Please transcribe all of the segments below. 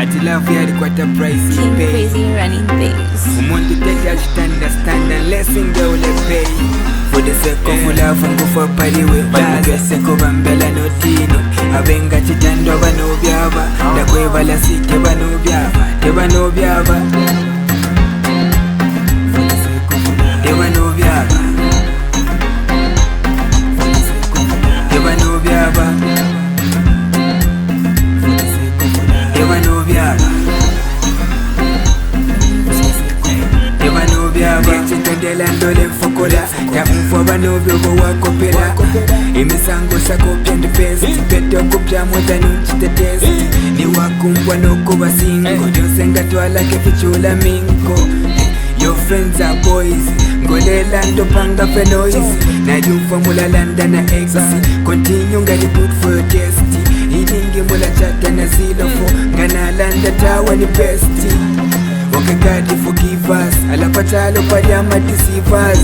Ati love yari kwata price King pay. Crazy running things. Umuntu tete stand unless ingewule pay. For the sake of love ngufa paliwe baga seko bambela notino abenga chitando bano byaba ndakwebala site bano byaba tebano byaba tebano byaba tebano byaba tebano byaba tebano byaba chitandela ndole fokola ya mfwa bano byobo wakopera imisango sako pende pesi peto kupya mweta nunchitetesi ni wakumbwa noko basingo jonsenga twala kefichula minko your friends are boys ngolela ndopanga fenoise najumfa mulalanda na ecstasy continue ngali good for your test idingi mula chata na zilofo nganalanda tawa ni besti okay God forgive us alapatalo pariama deceive us.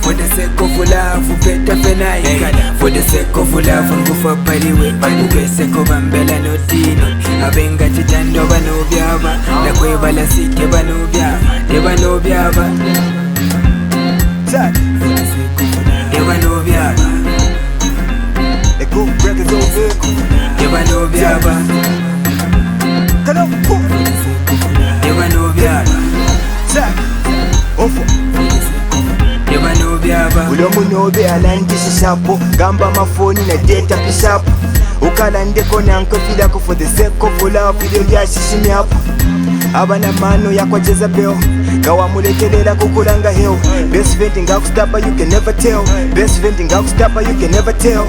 For the sake of love, better fenaika. For the sake of love, ngufa paliwe panuke seko bambela notino abenga chitando bano byaba nakwebala site bano byaba tebano byaba tebano byaba tebano byaba tebano byaba ulo munobe alandisisapo gamba mafoni na data pisapo ukalandeko nankofilako for the sake of love ilyo lyasisimyapo abana mano yakwacheza beo ngawamulekelela kukulanga heo best friend ngakustapa you can never tell best friend ngakustapa you can never tell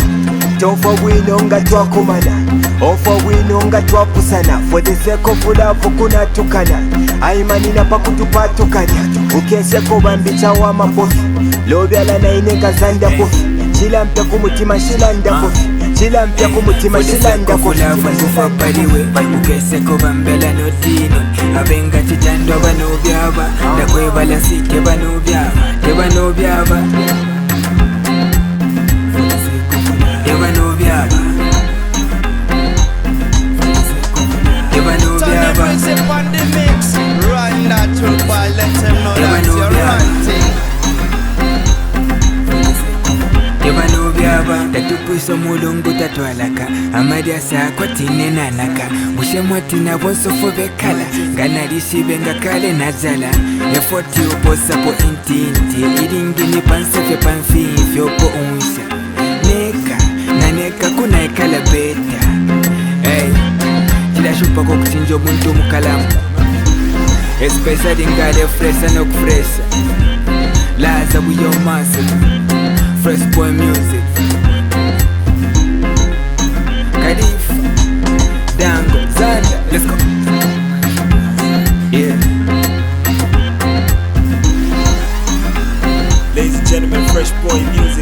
tofa wino ngatwakumana ofa wino ngatwapusana for the sake of love kunatukana aimanina pakutupatukanya ukeseko bambicha wa mabofi lobyala naine kazanda kofi chilampya kumutima shilanda kofi chilampya kumutima shilanda kofi ngufa paliwe ukeseko bambela notino abenga chitando bano byaba ndakwebala site bano byaba tebano byaba tebano byaba tebano byaba Run that to ball, let them know that you're ranting. tebano byaba tatupuso mulungu tatwalaka amadia sakwa tinenanaka bushemwatina bonsofo bekala nganalishibe ngakale nazala efoti uposapo intinti iringini pansefe panfifyopo unsha neka naneka kuna ekala beta hey chilashupa kokuchinja omuntu mukalamu especially ngale fresa nokufresa laza buyomasa Fresh Boy Music Khalifa Dango Zanda let's go yeah ladies and gentlemen, Fresh Boy Music.